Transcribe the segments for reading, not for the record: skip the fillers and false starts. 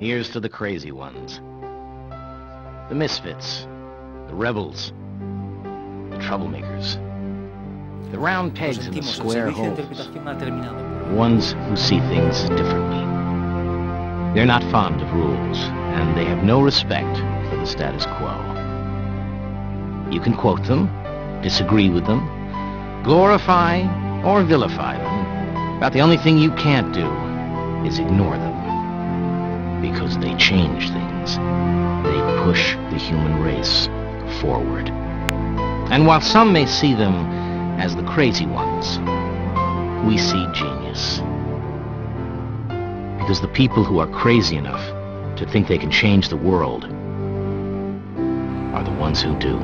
Here's to the crazy ones. The misfits, the rebels, the troublemakers. The round pegs in the square holes. The ones who see things differently. They're not fond of rules, and they have no respect for the status quo. You can quote them, disagree with them, glorify or vilify them, but the only thing you can't do is ignore them. Because they change things. They push the human race forward. And while some may see them as the crazy ones, we see genius. Because the people who are crazy enough to think they can change the world are the ones who do.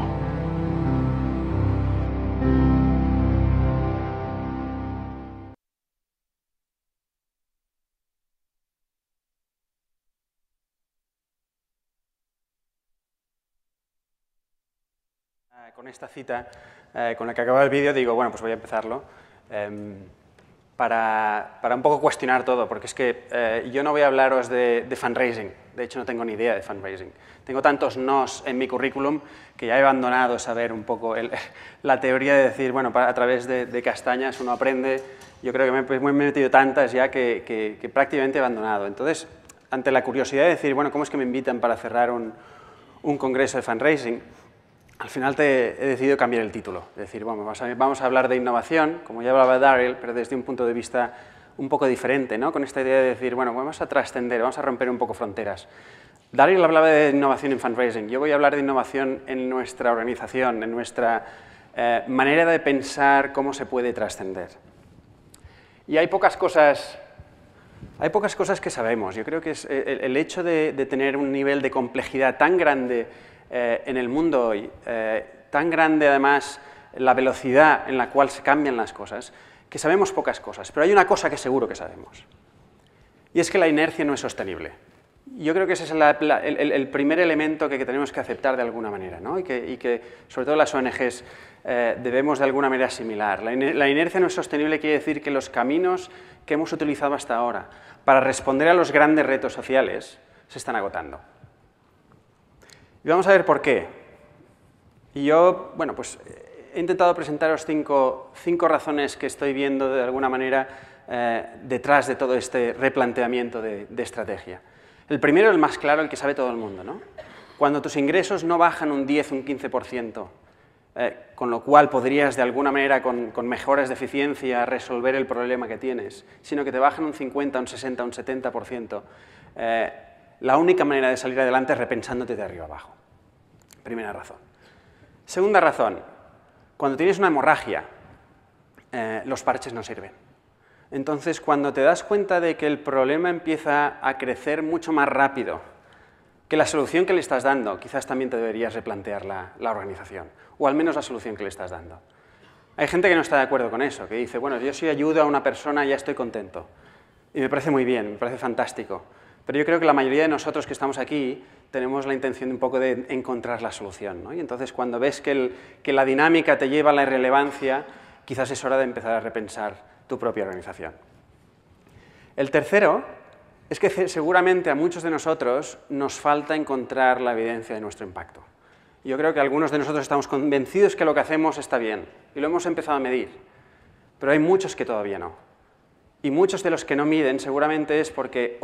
Con esta cita, con la que acaba el vídeo, digo, bueno, pues voy a empezarlo para un poco cuestionar todo, porque es que yo no voy a hablaros de fundraising, de hecho no tengo ni idea de fundraising. Tengo tantos nos en mi currículum que ya he abandonado saber un poco la teoría de decir, bueno, a través de castañas uno aprende. Yo creo que me he metido tantas ya que prácticamente he abandonado. Entonces, ante la curiosidad de decir, bueno, ¿cómo es que me invitan para cerrar un congreso de fundraising? Al final he decidido cambiar el título, es decir, bueno, vamos a hablar de innovación, como ya hablaba Daryl, pero desde un punto de vista un poco diferente, ¿no? Con esta idea de decir, bueno, vamos a trascender, vamos a romper un poco fronteras. Daryl hablaba de innovación en fundraising, yo voy a hablar de innovación en nuestra organización, en nuestra manera de pensar cómo se puede trascender. Y hay pocas cosas que sabemos. Yo creo que es el hecho de tener un nivel de complejidad tan grande en el mundo hoy, tan grande además la velocidad en la cual se cambian las cosas, que sabemos pocas cosas, pero hay una cosa que seguro que sabemos, y es que la inercia no es sostenible. Yo creo que ese es el primer elemento que tenemos que aceptar de alguna manera, ¿no? y que sobre todo las ONGs debemos de alguna manera asimilar. La inercia no es sostenible quiere decir que los caminos que hemos utilizado hasta ahora para responder a los grandes retos sociales se están agotando. Y vamos a ver por qué. Y yo, bueno, pues he intentado presentaros cinco razones que estoy viendo de alguna manera detrás de todo este replanteamiento de estrategia. El primero, el más claro, el que sabe todo el mundo, ¿no? Cuando tus ingresos no bajan un 10, un 15%, con lo cual podrías de alguna manera con mejoras de eficiencia resolver el problema que tienes, sino que te bajan un 50, un 60, un 70%, la única manera de salir adelante es repensándote de arriba abajo. Primera razón. Segunda razón, cuando tienes una hemorragia, los parches no sirven. Entonces, cuando te das cuenta de que el problema empieza a crecer mucho más rápido que la solución que le estás dando, quizás también te deberías replantear la organización, o al menos la solución que le estás dando. Hay gente que no está de acuerdo con eso, que dice, bueno, yo si ayudo a una persona ya estoy contento. Y me parece muy bien, me parece fantástico. Pero yo creo que la mayoría de nosotros que estamos aquí tenemos la intención un poco de encontrar la solución, ¿no? Y entonces cuando ves que la dinámica te lleva a la irrelevancia, quizás es hora de empezar a repensar tu propia organización. El tercero es que seguramente a muchos de nosotros nos falta encontrar la evidencia de nuestro impacto. Yo creo que algunos de nosotros estamos convencidos que lo que hacemos está bien y lo hemos empezado a medir, pero hay muchos que todavía no. Y muchos de los que no miden seguramente es porque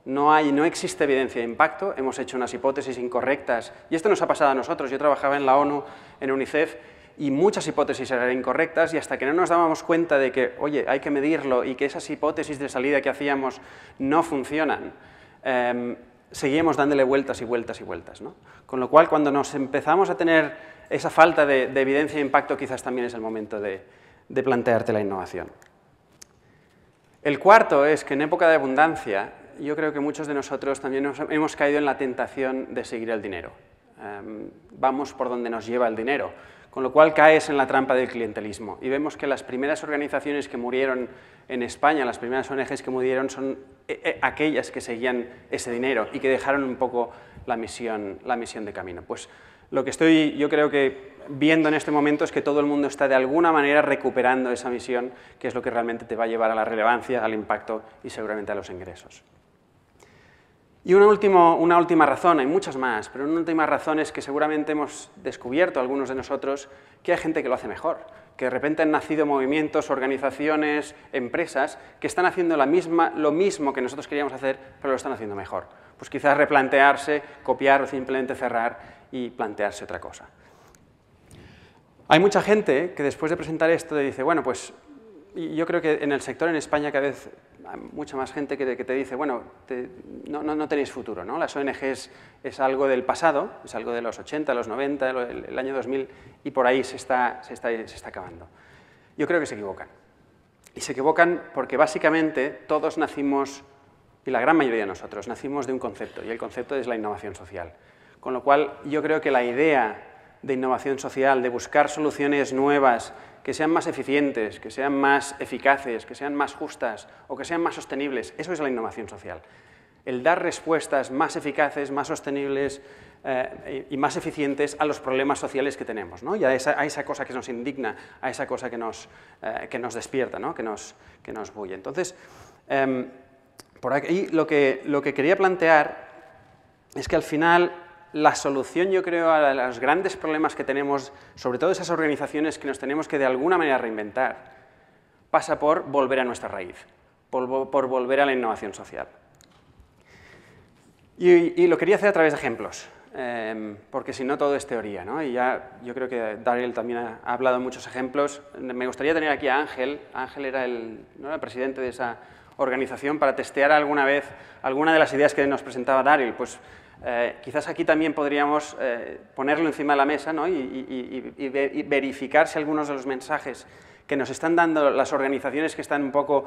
no existe evidencia de impacto, hemos hecho unas hipótesis incorrectas, y esto nos ha pasado a nosotros. Yo trabajaba en la ONU, en UNICEF, y muchas hipótesis eran incorrectas, y hasta que no nos dábamos cuenta de que, oye, hay que medirlo, y que esas hipótesis de salida que hacíamos no funcionan, seguíamos dándole vueltas y vueltas y vueltas, ¿no? Con lo cual, cuando nos empezamos a tener esa falta de evidencia de impacto, quizás también es el momento de plantearte la innovación. El cuarto es que en época de abundancia, yo creo que muchos de nosotros también hemos caído en la tentación de seguir el dinero. Vamos por donde nos lleva el dinero, con lo cual caes en la trampa del clientelismo. Y vemos que las primeras organizaciones que murieron en España, las primeras ONGs que murieron, son aquellas que seguían ese dinero y que dejaron un poco la misión de camino. Pues lo que estoy, yo creo que viendo en este momento es que todo el mundo está de alguna manera recuperando esa misión, que es lo que realmente te va a llevar a la relevancia, al impacto y seguramente a los ingresos. Y una última razón, hay muchas más, pero una última razón es que seguramente hemos descubierto, algunos de nosotros, que hay gente que lo hace mejor, que de repente han nacido movimientos, organizaciones, empresas, que están haciendo lo mismo que nosotros queríamos hacer, pero lo están haciendo mejor. Pues quizás replantearse, copiar o simplemente cerrar y plantearse otra cosa. Hay mucha gente que después de presentar esto dice, bueno, pues yo creo que en el sector en España cada vez hay mucha más gente que te dice, bueno, no tenéis futuro, ¿no? Las ONGs es algo del pasado, es algo de los 80, los 90, el año 2000, y por ahí se está acabando. Yo creo que se equivocan. Y se equivocan porque básicamente todos nacimos, y la gran mayoría de nosotros, nacimos de un concepto, y el concepto es la innovación social. Con lo cual, yo creo que la idea de innovación social, de buscar soluciones nuevas, que sean más eficientes, que sean más eficaces, que sean más justas o que sean más sostenibles, eso es la innovación social. El dar respuestas más eficaces, más sostenibles y más eficientes a los problemas sociales que tenemos, ¿no? Y a esa cosa que nos indigna, a esa cosa que nos despierta, ¿no? que nos bulle. Entonces, por aquí lo que quería plantear es que al final la solución, yo creo, a los grandes problemas que tenemos, sobre todo esas organizaciones que nos tenemos que de alguna manera reinventar, pasa por volver a nuestra raíz, por volver a la innovación social. Y lo quería hacer a través de ejemplos, porque si no todo es teoría, ¿no? Y ya yo creo que Daryl también ha hablado de muchos ejemplos. Me gustaría tener aquí a Ángel. Ángel era el presidente de esa organización para testear alguna vez alguna de las ideas que nos presentaba Daryl. Pues quizás aquí también podríamos ponerlo encima de la mesa, ¿no? y verificar si algunos de los mensajes que nos están dando las organizaciones que están un poco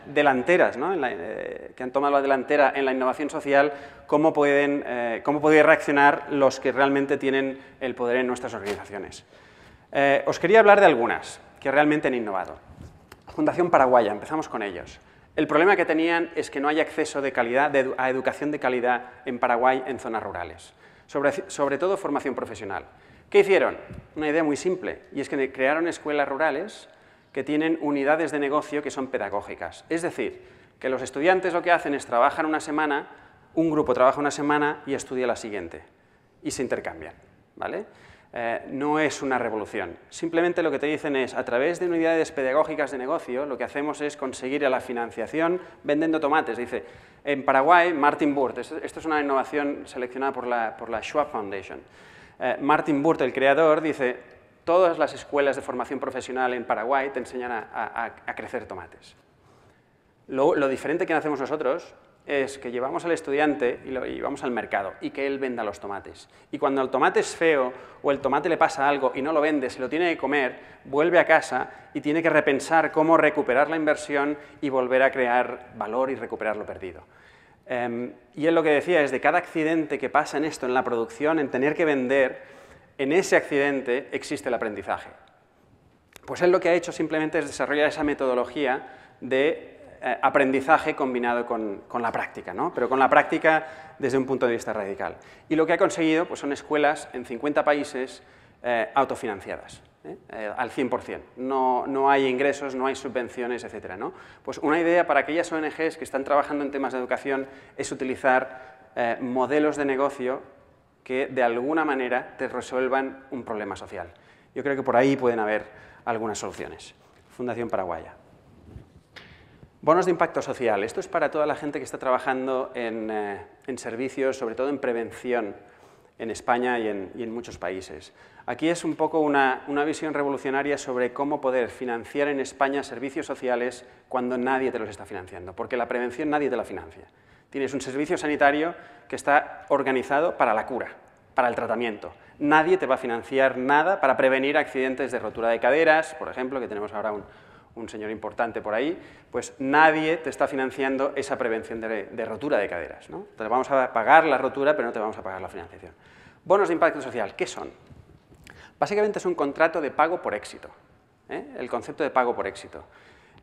delanteras, ¿no? Que han tomado la delantera en la innovación social, cómo pueden reaccionar los que realmente tienen el poder en nuestras organizaciones. Os quería hablar de algunas que realmente han innovado. Fundación Paraguaya, empezamos con ellos. El problema que tenían es que no hay acceso de calidad, a educación de calidad en Paraguay en zonas rurales, sobre todo formación profesional. ¿Qué hicieron? Una idea muy simple, y es que crearon escuelas rurales que tienen unidades de negocio que son pedagógicas. Es decir, que los estudiantes lo que hacen es trabajan una semana, un grupo trabaja una semana y estudia la siguiente, y se intercambian, ¿vale? No es una revolución. Simplemente lo que te dicen es, a través de unidades pedagógicas de negocio, lo que hacemos es conseguir la financiación vendiendo tomates. Dice, en Paraguay, Martin Burt, esto es una innovación seleccionada por la Schwab Foundation. Martin Burt, el creador, dice, todas las escuelas de formación profesional en Paraguay te enseñan a crecer tomates. Lo diferente que hacemos nosotros es que llevamos al estudiante y lo llevamos al mercado y que él venda los tomates. Y cuando el tomate es feo o el tomate le pasa algo y no lo vende, se lo tiene que comer, vuelve a casa y tiene que repensar cómo recuperar la inversión y volver a crear valor y recuperar lo perdido. Y él lo que decía es de cada accidente que pasa en esto, en la producción, en tener que vender, en ese accidente existe el aprendizaje. Pues él lo que ha hecho simplemente es desarrollar esa metodología de aprendizaje combinado con la práctica, ¿no? Pero con la práctica desde un punto de vista radical. Y lo que ha conseguido pues, son escuelas en 50 países autofinanciadas, al 100%. No hay ingresos, no hay subvenciones, etc., ¿no? Pues una idea para aquellas ONGs que están trabajando en temas de educación es utilizar modelos de negocio que de alguna manera te resuelvan un problema social. Yo creo que por ahí pueden haber algunas soluciones. Fundación Paraguaya. Bonos de impacto social. Esto es para toda la gente que está trabajando en servicios, sobre todo en prevención, en España y en muchos países. Aquí es un poco una visión revolucionaria sobre cómo poder financiar en España servicios sociales cuando nadie te los está financiando, porque la prevención nadie te la financia. Tienes un servicio sanitario que está organizado para la cura, para el tratamiento. Nadie te va a financiar nada para prevenir accidentes de rotura de caderas, por ejemplo, que tenemos ahora un señor importante por ahí, pues nadie te está financiando esa prevención de rotura de caderas, ¿no? Te vamos a pagar la rotura, pero no te vamos a pagar la financiación. Bonos de impacto social, ¿qué son? Básicamente es un contrato de pago por éxito, el concepto de pago por éxito,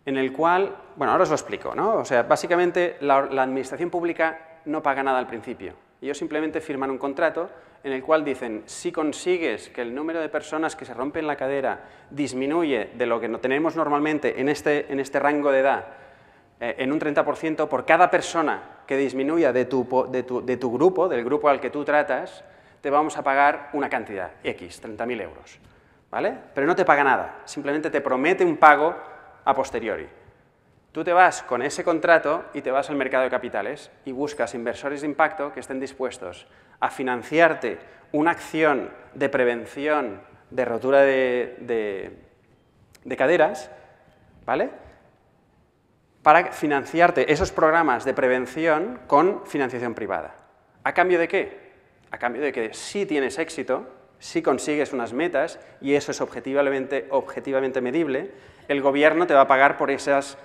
en el cual, bueno, ahora os lo explico, ¿no? O sea, básicamente la administración pública no paga nada al principio. Ellos simplemente firman un contrato en el cual dicen, si consigues que el número de personas que se rompen la cadera disminuye de lo que tenemos normalmente en este rango de edad en un 30%, por cada persona que disminuya de tu grupo, del grupo al que tú tratas, te vamos a pagar una cantidad, X, 30.000 euros, ¿vale? Pero no te paga nada, simplemente te promete un pago a posteriori. Tú te vas con ese contrato y te vas al mercado de capitales y buscas inversores de impacto que estén dispuestos a financiarte una acción de prevención de rotura de caderas, ¿vale? Para financiarte esos programas de prevención con financiación privada. ¿A cambio de qué? A cambio de que si tienes éxito, si consigues unas metas, y eso es objetivamente medible, el gobierno te va a pagar por esas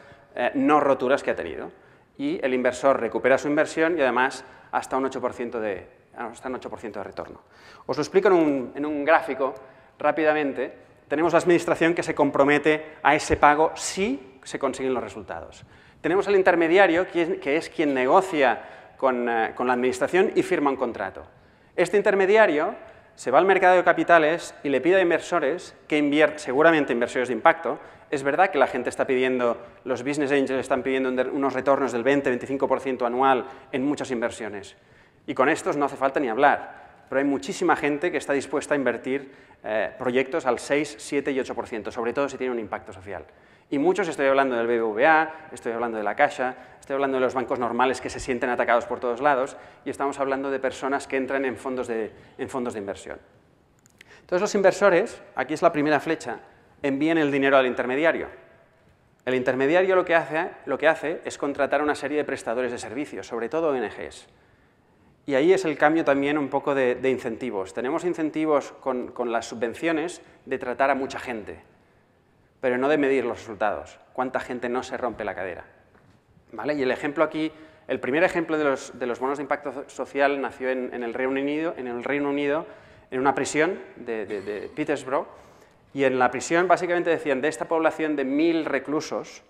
no roturas que ha tenido. Y el inversor recupera su inversión y además hasta un 8% de retorno. Os lo explico en un gráfico rápidamente. Tenemos la administración que se compromete a ese pago si se consiguen los resultados. Tenemos al intermediario, que es quien negocia con la administración y firma un contrato. Este intermediario se va al mercado de capitales y le pide a inversores que inviertan, seguramente inversores de impacto. Es verdad que la gente está pidiendo, los business angels están pidiendo unos retornos del 20-25% anual en muchas inversiones. Y con estos no hace falta ni hablar. Pero hay muchísima gente que está dispuesta a invertir proyectos al 6, 7 y 8%, sobre todo si tienen un impacto social. Y muchos, estoy hablando del BBVA, estoy hablando de la Caixa, estoy hablando de los bancos normales que se sienten atacados por todos lados, y estamos hablando de personas que entran en fondos de inversión. Entonces los inversores, aquí es la primera flecha, envían el dinero al intermediario. El intermediario lo que hace es contratar a una serie de prestadores de servicios, sobre todo ONGs. Y ahí es el cambio también un poco de incentivos. Tenemos incentivos con las subvenciones de tratar a mucha gente, pero no de medir los resultados. ¿Cuánta gente no se rompe la cadera? ¿Vale? Y el ejemplo aquí, el primer ejemplo de los bonos de impacto social nació en el Reino Unido, en una prisión de Peterborough, y en la prisión básicamente decían, de esta población de 1.000 reclusos,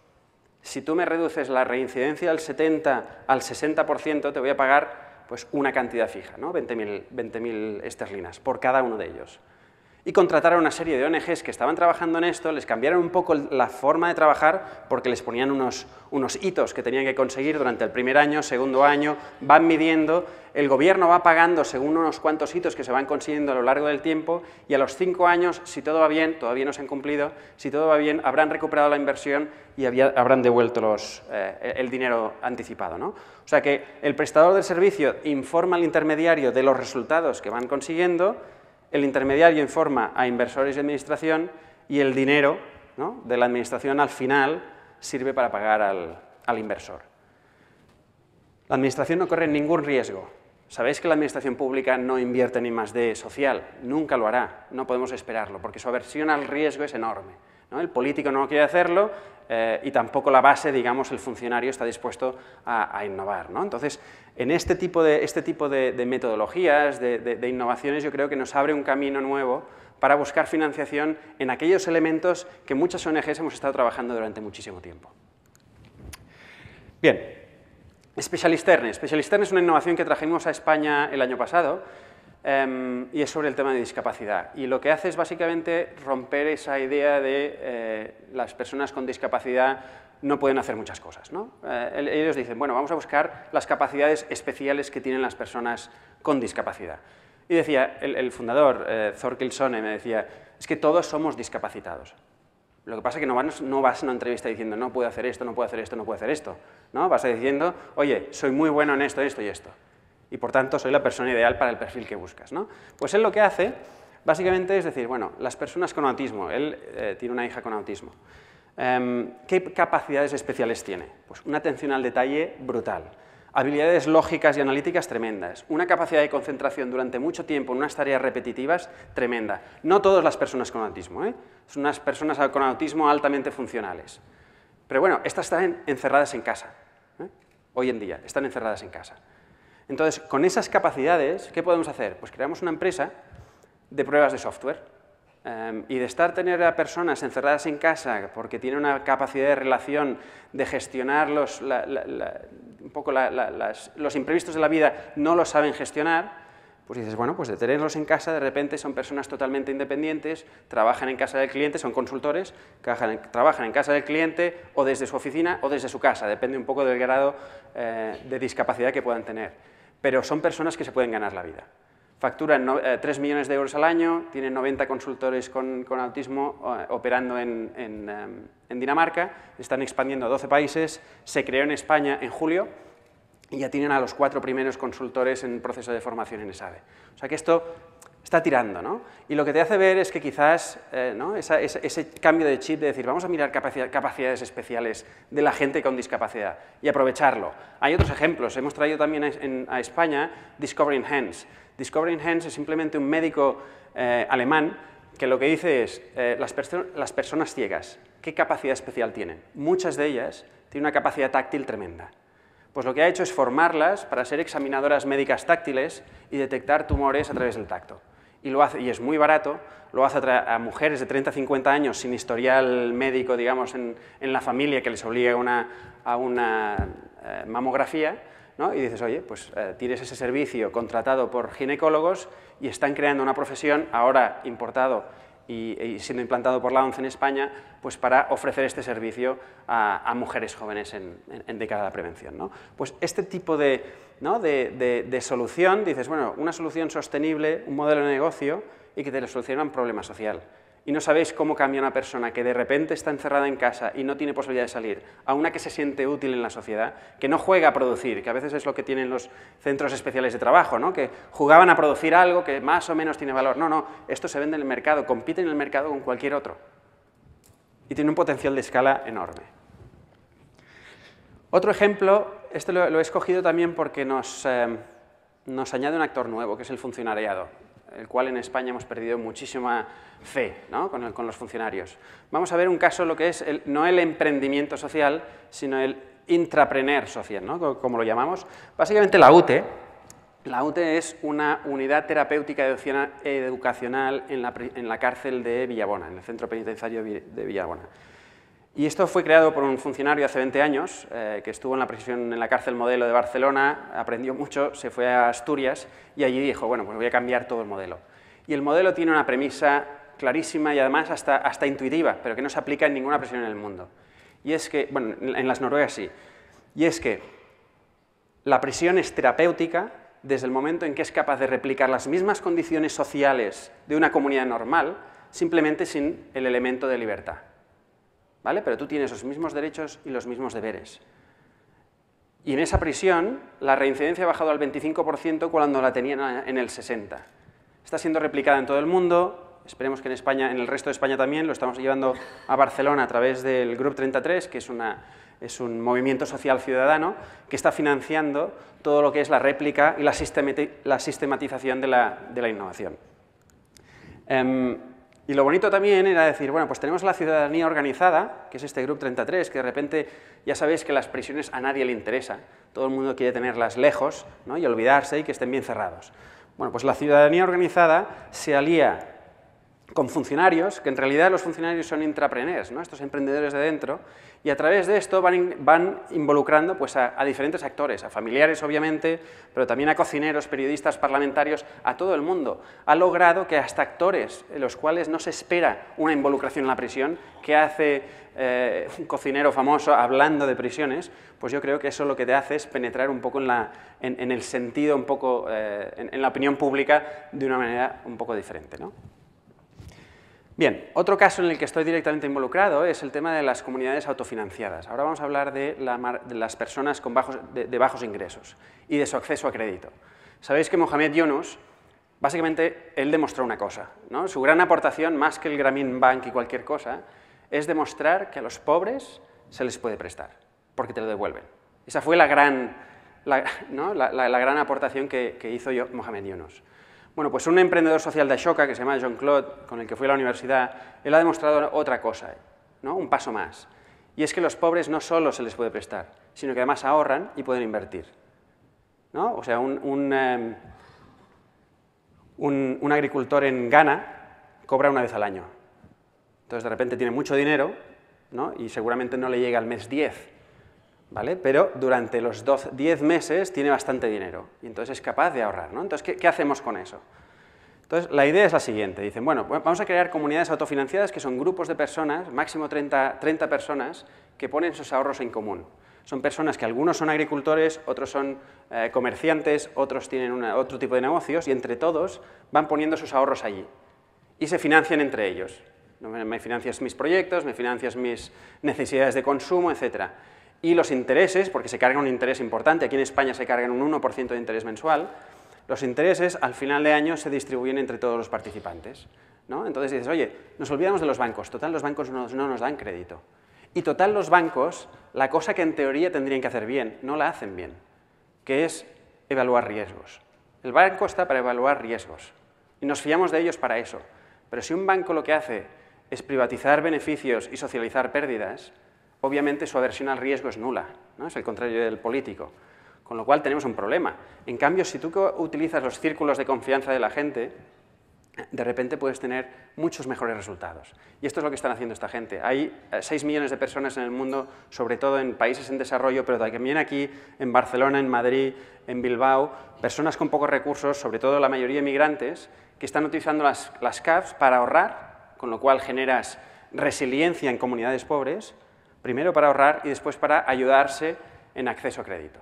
si tú me reduces la reincidencia del 70 al 60%, te voy a pagar pues una cantidad fija, ¿no? 20.000 esterlinas por cada uno de ellos. Y contrataron a una serie de ONGs que estaban trabajando en esto, les cambiaron un poco la forma de trabajar porque les ponían unos hitos que tenían que conseguir durante el primer año, segundo año, van midiendo, el gobierno va pagando según unos cuantos hitos que se van consiguiendo a lo largo del tiempo y a los 5 años, si todo va bien, todavía no se han cumplido, si todo va bien, habrán recuperado la inversión y habrán devuelto el dinero anticipado, ¿no? O sea que el prestador del servicio informa al intermediario de los resultados que van consiguiendo, el intermediario informa a inversores de administración y el dinero, ¿no?, de la administración al final sirve para pagar al inversor. La administración no corre ningún riesgo. Sabéis que la administración pública no invierte en I+D social, nunca lo hará, no podemos esperarlo, porque su aversión al riesgo es enorme, ¿no? El político no quiere hacerlo y tampoco la base, digamos, el funcionario está dispuesto a innovar, ¿no? Entonces, en este tipo de metodologías, de innovaciones, yo creo que nos abre un camino nuevo para buscar financiación en aquellos elementos que muchas ONGs hemos estado trabajando durante muchísimo tiempo. Bien, Specialist Earn. Specialist Earn es una innovación que trajimos a España el año pasado y es sobre el tema de discapacidad. Y lo que hace es básicamente romper esa idea de las personas con discapacidad no pueden hacer muchas cosas, ¿no? Ellos dicen, bueno, vamos a buscar las capacidades especiales que tienen las personas con discapacidad. Y decía, el fundador, Thorkild Sonne, me decía, es que todos somos discapacitados. Lo que pasa es que no vas a una entrevista diciendo, no puedo hacer esto, no puedo hacer esto, no puedo hacer esto, ¿no? Vas diciendo, oye, soy muy bueno en esto, esto y esto. Y por tanto, soy la persona ideal para el perfil que buscas, ¿no? Pues él lo que hace, básicamente, es decir, bueno, las personas con autismo, él tiene una hija con autismo, ¿qué capacidades especiales tiene? Pues una atención al detalle brutal, habilidades lógicas y analíticas tremendas, una capacidad de concentración durante mucho tiempo en unas tareas repetitivas tremenda. No todas las personas con autismo, son unas personas con autismo altamente funcionales. Pero bueno, estas están encerradas en casa, hoy en día, están encerradas en casa. Entonces, con esas capacidades, ¿qué podemos hacer? Pues creamos una empresa de pruebas de software y de tener a personas encerradas en casa porque tienen una capacidad de relación, de gestionar un poco los imprevistos de la vida, no lo saben gestionar, Pues dices, bueno, pues de tenerlos en casa, de repente son personas totalmente independientes, trabajan en casa del cliente, son consultores, trabajan en casa del cliente o desde su oficina o desde su casa, depende un poco del grado de discapacidad que puedan tener. Pero son personas que se pueden ganar la vida. Facturan 3 millones de euros al año, tienen 90 consultores con autismo operando en Dinamarca, están expandiendo a 12 países, se creó en España en julio, y ya tienen a los 4 primeros consultores en proceso de formación en ESADE. O sea que esto está tirando, ¿no? Y lo que te hace ver es que quizás ¿no? ese cambio de chip de decir, vamos a mirar capacidades especiales de la gente con discapacidad y aprovecharlo. Hay otros ejemplos, hemos traído también a España Discovering Hands. Discovering Hands es simplemente un médico alemán que lo que dice es, las personas ciegas, ¿qué capacidad especial tienen? Muchas de ellas tienen una capacidad táctil tremenda. Pues lo que ha hecho es formarlas para ser examinadoras médicas táctiles y detectar tumores a través del tacto. Y lo hace, y es muy barato, lo hace a mujeres de 30 a 50 años sin historial médico, digamos, en la familia que les obliga a una mamografía, ¿no? Y dices, oye, pues tienes ese servicio contratado por ginecólogos y están creando una profesión, ahora importado y siendo implantado por la OMS en España, pues para ofrecer este servicio a mujeres jóvenes en de cara a la prevención, ¿no? Pues este tipo de solución, dices, bueno, una solución sostenible, un modelo de negocio y que te lo soluciona un problema social. Y no sabéis cómo cambia una persona que de repente está encerrada en casa y no tiene posibilidad de salir, a una que se siente útil en la sociedad, que no juega a producir, que a veces es lo que tienen los centros especiales de trabajo, ¿no? Que jugaban a producir algo que más o menos tiene valor. No, no, esto se vende en el mercado, compite en el mercado con cualquier otro. Y tiene un potencial de escala enorme. Otro ejemplo, este lo he escogido también porque nos añade un actor nuevo, que es el funcionariado, el cual en España hemos perdido muchísima fe, ¿no? con los funcionarios. Vamos a ver un caso, lo que es no el emprendimiento social, sino el intrapreneur social, ¿no? Como lo llamamos. Básicamente la UTE es una unidad terapéutica educacional en la cárcel de Villabona, en el centro penitenciario de Villabona. Y esto fue creado por un funcionario hace 20 años, que estuvo en la cárcel Modelo de Barcelona, aprendió mucho, se fue a Asturias y allí dijo, bueno, pues voy a cambiar todo el modelo. Y el modelo tiene una premisa clarísima y además hasta intuitiva, pero que no se aplica en ninguna prisión en el mundo. Y es que, bueno, en las noruegas sí, y es que la prisión es terapéutica desde el momento en que es capaz de replicar las mismas condiciones sociales de una comunidad normal, simplemente sin el elemento de libertad. ¿Vale? Pero tú tienes los mismos derechos y los mismos deberes. Y en esa prisión, la reincidencia ha bajado al 25% cuando la tenían en el 60%. Está siendo replicada en todo el mundo, esperemos que en España, en el resto de España también, lo estamos llevando a Barcelona a través del Grup 33, que es un movimiento social ciudadano que está financiando todo lo que es la réplica y la sistematización de la innovación. Y lo bonito también era decir, bueno, pues tenemos la ciudadanía organizada, que es este Grup 33, que de repente ya sabéis que las prisiones a nadie le interesa, todo el mundo quiere tenerlas lejos, ¿no? Y olvidarse y que estén bien cerrados. Bueno, pues la ciudadanía organizada se alía con funcionarios, que en realidad los funcionarios son intrapreneurs, ¿no? Estos emprendedores de dentro, y a través de esto van involucrando pues, a diferentes actores, a familiares obviamente, pero también a cocineros, periodistas, parlamentarios, a todo el mundo. Ha logrado que hasta actores en los cuales no se espera una involucración en la prisión, que hace un cocinero famoso hablando de prisiones, pues yo creo que eso lo que te hace es penetrar un poco en el sentido, un poco en la opinión pública de una manera un poco diferente, ¿no? Bien, otro caso en el que estoy directamente involucrado es el tema de las comunidades autofinanciadas. Ahora vamos a hablar de las personas de bajos ingresos y de su acceso a crédito. Sabéis que Mohamed Yunus, básicamente, él demostró una cosa, ¿no? Su gran aportación, más que el Grameen Bank y cualquier cosa, es demostrar que a los pobres se les puede prestar, porque te lo devuelven. Esa fue la gran aportación que hizo Mohamed Yunus. Bueno, pues un emprendedor social de Ashoka, que se llama Jean-Claude, con el que fui a la universidad, él ha demostrado otra cosa, ¿no? Un paso más. Y es que a los pobres no solo se les puede prestar, sino que además ahorran y pueden invertir, ¿no? O sea, un agricultor en Ghana cobra una vez al año. Entonces, de repente tiene mucho dinero, ¿no? Y seguramente no le llega al mes 10. ¿vale? Pero durante los 10 meses tiene bastante dinero y entonces es capaz de ahorrar, ¿no? Entonces, ¿qué hacemos con eso? Entonces, la idea es la siguiente. Dicen, bueno, vamos a crear comunidades autofinanciadas que son grupos de personas, máximo 30 personas, que ponen sus ahorros en común. Son personas que algunos son agricultores, otros son comerciantes, otros tienen otro tipo de negocios y entre todos van poniendo sus ahorros allí y se financian entre ellos. Me financias mis proyectos, me financias mis necesidades de consumo, etc. Y los intereses, porque se carga un interés importante, aquí en España se cargan un 1% de interés mensual, los intereses al final de año se distribuyen entre todos los participantes, ¿no? Entonces dices, oye, nos olvidamos de los bancos, total los bancos no nos dan crédito. Y total los bancos, la cosa que en teoría tendrían que hacer bien, no la hacen bien, que es evaluar riesgos. El banco está para evaluar riesgos y nos fiamos de ellos para eso. Pero si un banco lo que hace es privatizar beneficios y socializar pérdidas, obviamente su aversión al riesgo es nula, ¿no? Es el contrario del político. Con lo cual tenemos un problema. En cambio, si tú utilizas los círculos de confianza de la gente, de repente puedes tener muchos mejores resultados. Y esto es lo que están haciendo esta gente. Hay 6 millones de personas en el mundo, sobre todo en países en desarrollo, pero también aquí, en Barcelona, en Madrid, en Bilbao, personas con pocos recursos, sobre todo la mayoría migrantes, que están utilizando las CAFs para ahorrar, con lo cual generas resiliencia en comunidades pobres, primero para ahorrar y después para ayudarse en acceso a crédito.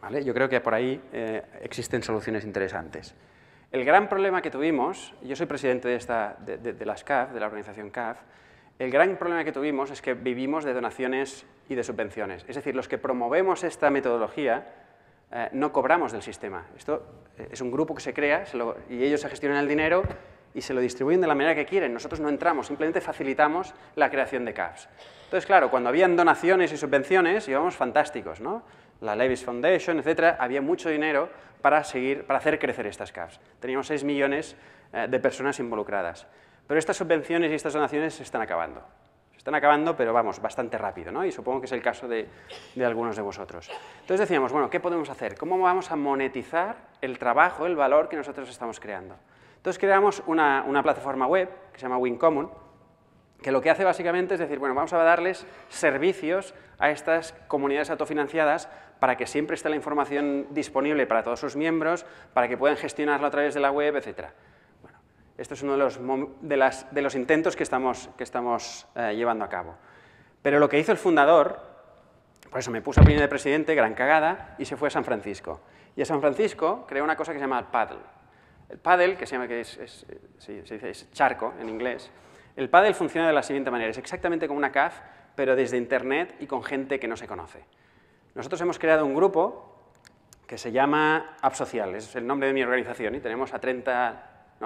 ¿Vale? Yo creo que por ahí existen soluciones interesantes. El gran problema que tuvimos, yo soy presidente de las CAF, de la organización CAF, el gran problema que tuvimos es que vivimos de donaciones y de subvenciones. Es decir, los que promovemos esta metodología no cobramos del sistema. Esto es un grupo que se crea y ellos se gestionan el dinero y se lo distribuyen de la manera que quieren. Nosotros no entramos, simplemente facilitamos la creación de CAFs. Entonces, claro, cuando habían donaciones y subvenciones íbamos fantásticos, ¿no? La Levis Foundation, etcétera, había mucho dinero para hacer crecer estas CAFs. Teníamos 6 millones de personas involucradas. Pero estas subvenciones y estas donaciones se están acabando. Se están acabando, pero vamos, bastante rápido, ¿no? Y supongo que es el caso de algunos de vosotros. Entonces decíamos, bueno, ¿qué podemos hacer? ¿Cómo vamos a monetizar el trabajo, el valor que nosotros estamos creando? Entonces creamos una plataforma web que se llama WinCommon, que lo que hace básicamente es decir, bueno, vamos a darles servicios a estas comunidades autofinanciadas para que siempre esté la información disponible para todos sus miembros, para que puedan gestionarlo a través de la web, etc. Bueno, esto es uno de los intentos que estamos llevando a cabo. Pero lo que hizo el fundador, por eso me puso a primer de presidente, gran cagada, y se fue a San Francisco. Y a San Francisco creó una cosa que se llama el paddle. El paddle, que se llama se dice charco en inglés, el paddle funciona de la siguiente manera, es exactamente como una CAF, pero desde Internet y con gente que no se conoce. Nosotros hemos creado un grupo que se llama App Social, es el nombre de mi organización, y tenemos a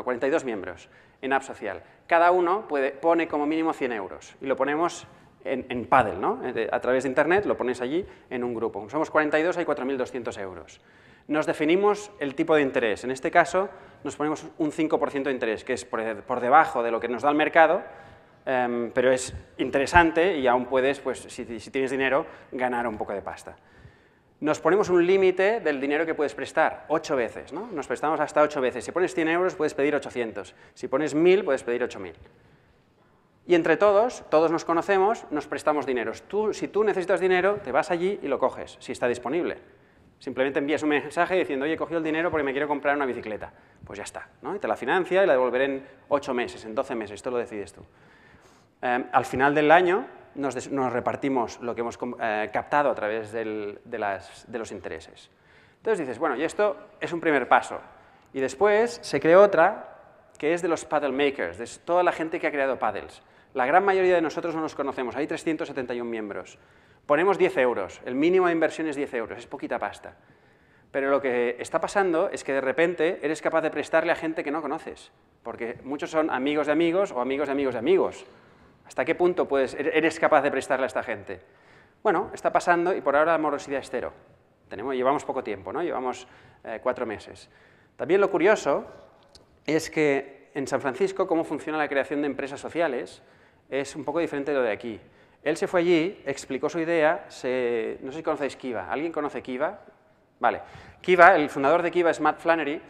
42 miembros en App Social. Cada uno pone como mínimo 100 euros y lo ponemos en paddle, ¿no? A través de Internet lo pones allí en un grupo. Somos 42, hay 4.200 euros. Nos definimos el tipo de interés. En este caso, nos ponemos un 5% de interés, que es por debajo de lo que nos da el mercado, pero es interesante y aún puedes, pues, si tienes dinero, ganar un poco de pasta. Nos ponemos un límite del dinero que puedes prestar, 8 veces, ¿no? Nos prestamos hasta 8 veces. Si pones 100 euros, puedes pedir 800. Si pones 1.000, puedes pedir 8.000. Y entre todos nos conocemos, nos prestamos dinero. Si tú necesitas dinero, te vas allí y lo coges, si está disponible. Simplemente envías un mensaje diciendo, oye, he cogido el dinero porque me quiero comprar una bicicleta. Pues ya está, ¿no? Y te la financia y la devolveré en 8 meses, en 12 meses, esto lo decides tú. Al final del año nos repartimos lo que hemos captado a través de los intereses. Entonces dices, bueno, y esto es un primer paso. Y después se creó otra, que es de los paddle makers, de toda la gente que ha creado paddles. La gran mayoría de nosotros no nos conocemos, hay 371 miembros. Ponemos 10 euros, el mínimo de inversión es 10 euros, es poquita pasta. Pero lo que está pasando es que de repente eres capaz de prestarle a gente que no conoces, porque muchos son amigos de amigos o amigos de amigos de amigos. ¿Hasta qué punto eres capaz de prestarle a esta gente? Bueno, está pasando y por ahora la morosidad es cero. Llevamos poco tiempo, ¿no? Llevamos 4 meses. También lo curioso es que en San Francisco cómo funciona la creación de empresas sociales es un poco diferente de lo de aquí. Él se fue allí, explicó su idea, no sé si conocéis Kiva. ¿Alguien conoce Kiva? Vale. Kiva, el fundador de Kiva es Matt Flannery,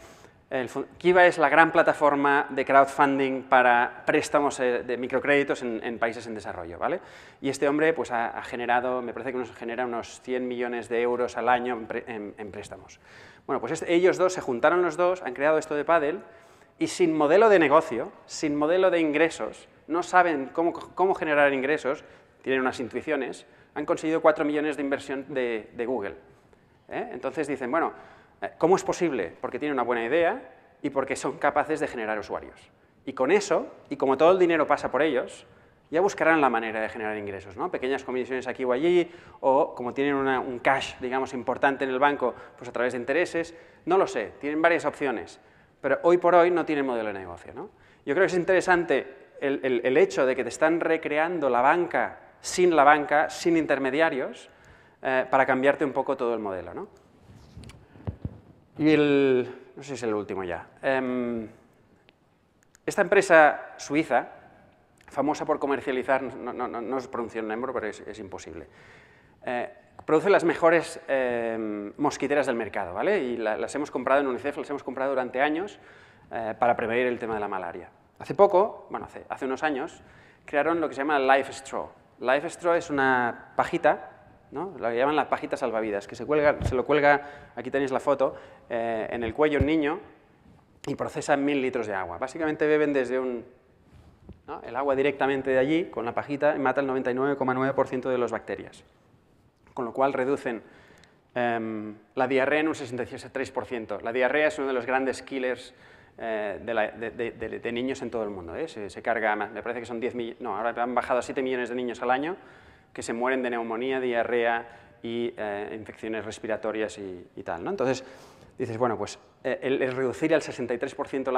Kiva es la gran plataforma de crowdfunding para préstamos de microcréditos en países en desarrollo, ¿vale? Y este hombre pues, ha generado, me parece que nos genera unos 100 millones de euros al año en préstamos. Bueno, pues ellos dos se juntaron los dos, han creado esto de Paddle y sin modelo de negocio, sin modelo de ingresos, no saben cómo generar ingresos, tienen unas intuiciones, han conseguido 4 millones de inversión de Google. Entonces dicen, bueno, ¿cómo es posible? Porque tienen una buena idea y porque son capaces de generar usuarios. Y con eso, y como todo el dinero pasa por ellos, ya buscarán la manera de generar ingresos, ¿no? Pequeñas comisiones aquí o allí, o como tienen un cash, digamos, importante en el banco, pues a través de intereses, no lo sé, tienen varias opciones, pero hoy por hoy no tienen modelo de negocio, ¿no? Yo creo que es interesante el hecho de que te están recreando la banca, sin intermediarios, para cambiarte un poco todo el modelo, ¿no? Y no sé si es el último ya. Esta empresa suiza, famosa por comercializar, no os pronuncio el nombre, pero es imposible, produce las mejores mosquiteras del mercado, ¿vale? Y las hemos comprado en UNICEF, las hemos comprado durante años para prevenir el tema de la malaria. Hace poco, bueno, hace unos años, crearon lo que se llama Life Straw. Life Straw es una pajita, ¿no? Lo que llaman la pajita salvavidas, que se lo cuelga, aquí tenéis la foto, en el cuello un niño y procesa 1000 litros de agua. Básicamente beben desde el agua directamente de allí, con la pajita, y mata el 99,9% de las bacterias. Con lo cual reducen la diarrea en un 63%. La diarrea es uno de los grandes killers de niños en todo el mundo. Se carga, me parece que son 10 millones, no, ahora han bajado a 7 millones de niños al año que se mueren de neumonía, diarrea y infecciones respiratorias y tal, ¿no? Entonces, dices, bueno, pues el reducir al 63%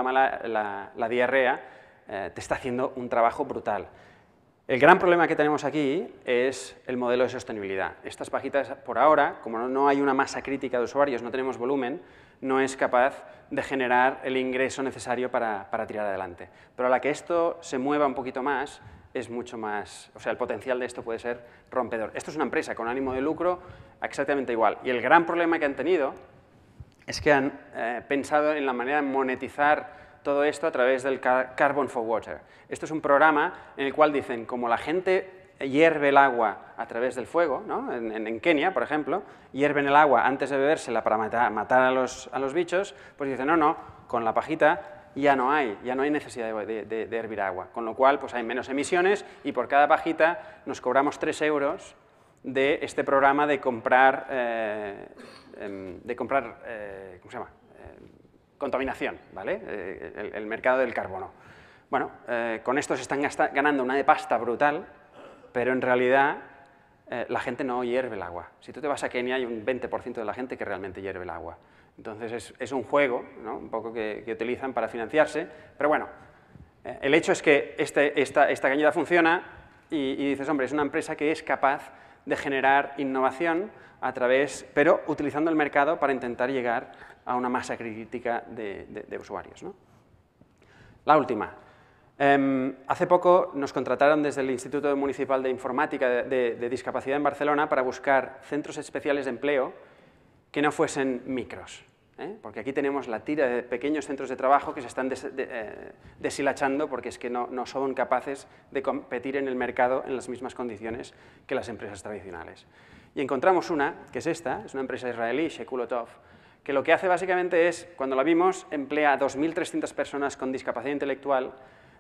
la diarrea te está haciendo un trabajo brutal. El gran problema que tenemos aquí es el modelo de sostenibilidad. Estas pajitas, por ahora, como no hay una masa crítica de usuarios, no tenemos volumen, no es capaz de generar el ingreso necesario para tirar adelante. Pero a la que esto se mueva un poquito más, es mucho más, o sea, el potencial de esto puede ser rompedor. Esto es una empresa con ánimo de lucro exactamente igual. Y el gran problema que han tenido es que han pensado en la manera de monetizar todo esto a través del Carbon for Water. Esto es un programa en el cual dicen, como la gente hierve el agua a través del fuego, ¿no? En Kenia, por ejemplo, hierven el agua antes de bebérsela para matar a los bichos, pues dicen, no, con la pajita ya no hay necesidad de hervir agua, con lo cual pues hay menos emisiones y por cada pajita nos cobramos 3 euros de este programa de comprar, ¿cómo se llama? Contaminación, ¿vale? El mercado del carbono. Bueno, con esto se están ganando una de pasta brutal, pero en realidad la gente no hierve el agua. Si tú te vas a Kenia hay un 20% de la gente que realmente hierve el agua. Entonces es un juego, ¿no? Un poco que utilizan para financiarse, pero bueno, el hecho es que esta cañada funciona y dices, hombre, es una empresa que es capaz de generar innovación pero utilizando el mercado para intentar llegar a una masa crítica de usuarios, ¿no? La última. Hace poco nos contrataron desde el Instituto Municipal de Informática de Discapacidad en Barcelona para buscar centros especiales de empleo que no fuesen micros, porque aquí tenemos la tira de pequeños centros de trabajo que se están deshilachando porque es que no son capaces de competir en el mercado en las mismas condiciones que las empresas tradicionales. Y encontramos una, que es esta, es una empresa israelí, Shekulotov, que lo que hace básicamente es, cuando la vimos, emplea a 2.300 personas con discapacidad intelectual,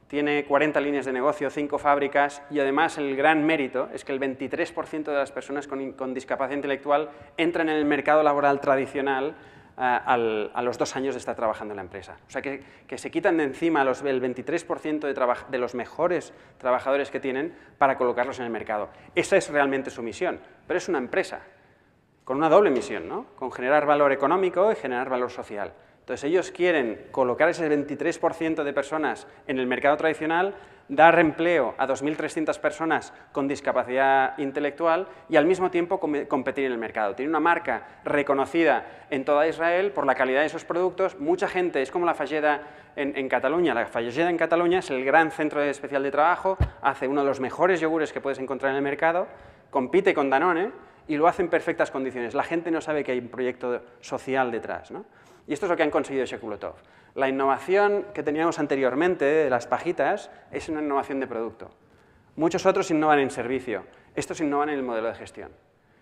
tiene 40 líneas de negocio, 5 fábricas y además el gran mérito es que el 23% de las personas con discapacidad intelectual entran en el mercado laboral tradicional a los 2 años de estar trabajando en la empresa. O sea que se quitan de encima el 23% de los mejores trabajadores que tienen para colocarlos en el mercado. Esa es realmente su misión, pero es una empresa con una doble misión, ¿no? Con generar valor económico y generar valor social. Entonces ellos quieren colocar ese 23% de personas en el mercado tradicional, dar empleo a 2.300 personas con discapacidad intelectual y al mismo tiempo competir en el mercado. Tiene una marca reconocida en toda Israel por la calidad de sus productos. Mucha gente, es como la Falleda en Cataluña. La Falleda en Cataluña es el gran centro especial de trabajo, hace uno de los mejores yogures que puedes encontrar en el mercado, compite con Danone y lo hace en perfectas condiciones. La gente no sabe que hay un proyecto social detrás, ¿no? Y esto es lo que han conseguido Shekuletov. La innovación que teníamos anteriormente, de las pajitas, es una innovación de producto. Muchos otros innovan en servicio, estos innovan en el modelo de gestión.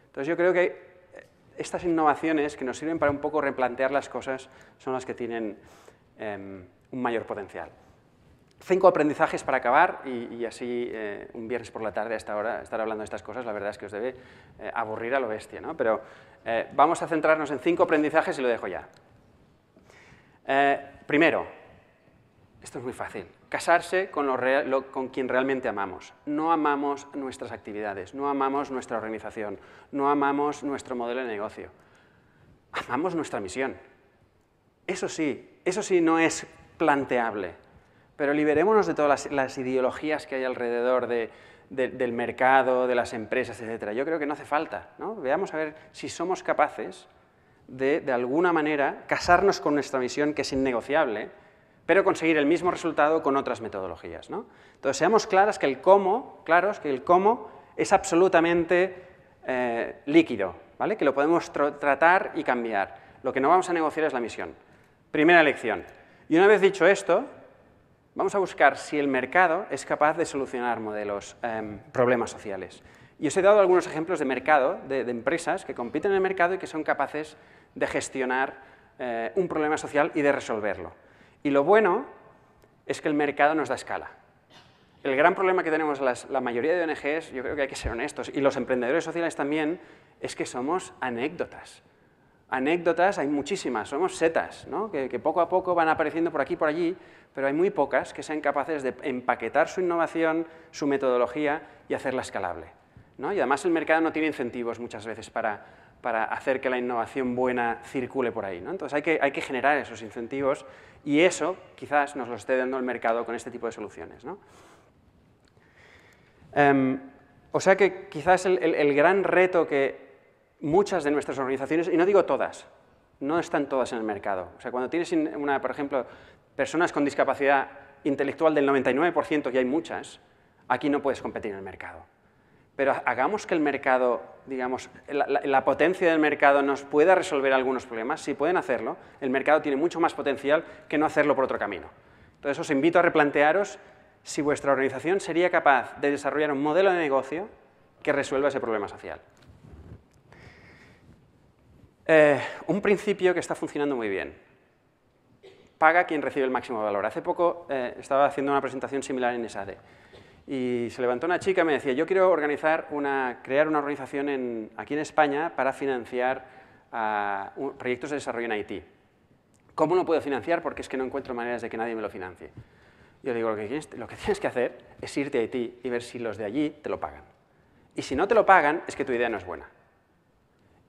Entonces yo creo que estas innovaciones que nos sirven para un poco replantear las cosas son las que tienen un mayor potencial. 5 aprendizajes para acabar y así un viernes por la tarde a esta hora estar hablando de estas cosas, la verdad es que os debe aburrir a lo bestia, ¿no? Pero vamos a centrarnos en 5 aprendizajes y lo dejo ya. Primero, esto es muy fácil, casarse con quien realmente amamos. No amamos nuestras actividades, no amamos nuestra organización, no amamos nuestro modelo de negocio, amamos nuestra misión. Eso sí no es planteable, pero liberémonos de todas las ideologías que hay alrededor del mercado, de las empresas, etc. Yo creo que no hace falta, ¿no? Veamos a ver si somos capaces de alguna manera, casarnos con nuestra misión, que es innegociable, pero conseguir el mismo resultado con otras metodologías, ¿no? Entonces, seamos claros que el cómo es absolutamente líquido, ¿vale? Que lo podemos tratar y cambiar. Lo que no vamos a negociar es la misión. Primera lección. Y una vez dicho esto, vamos a buscar si el mercado es capaz de solucionar problemas sociales. Y os he dado algunos ejemplos de mercado, de empresas que compiten en el mercado y que son capaces de gestionar un problema social y de resolverlo. Y lo bueno es que el mercado nos da escala. El gran problema que tenemos la mayoría de ONGs, yo creo que hay que ser honestos, y los emprendedores sociales también, es que somos anécdotas. Anécdotas hay muchísimas, somos setas, ¿no? que poco a poco van apareciendo por aquí y por allí, pero hay muy pocas que sean capaces de empaquetar su innovación, su metodología y hacerla escalable, ¿no? Y además el mercado no tiene incentivos muchas veces para hacer que la innovación buena circule por ahí, ¿no? Entonces hay que generar esos incentivos y eso quizás nos lo esté dando el mercado con este tipo de soluciones, ¿no? O sea que quizás el gran reto que muchas de nuestras organizaciones, y no digo todas, no están todas en el mercado. O sea, cuando tienes por ejemplo, personas con discapacidad intelectual del 99%, y hay muchas, aquí no puedes competir en el mercado. Pero hagamos que el mercado, digamos, la potencia del mercado nos pueda resolver algunos problemas. Si pueden hacerlo, el mercado tiene mucho más potencial que no hacerlo por otro camino. Entonces os invito a replantearos si vuestra organización sería capaz de desarrollar un modelo de negocio que resuelva ese problema social. Un principio que está funcionando muy bien. Paga quien recibe el máximo valor. Hace poco estaba haciendo una presentación similar en ESADE y se levantó una chica y me decía, yo quiero crear una organización aquí en España para financiar proyectos de desarrollo en Haití. ¿Cómo lo puedo financiar? Porque es que no encuentro maneras de que nadie me lo financie. Yo digo, lo que tienes que hacer es irte a Haití y ver si los de allí te lo pagan. Y si no te lo pagan, es que tu idea no es buena.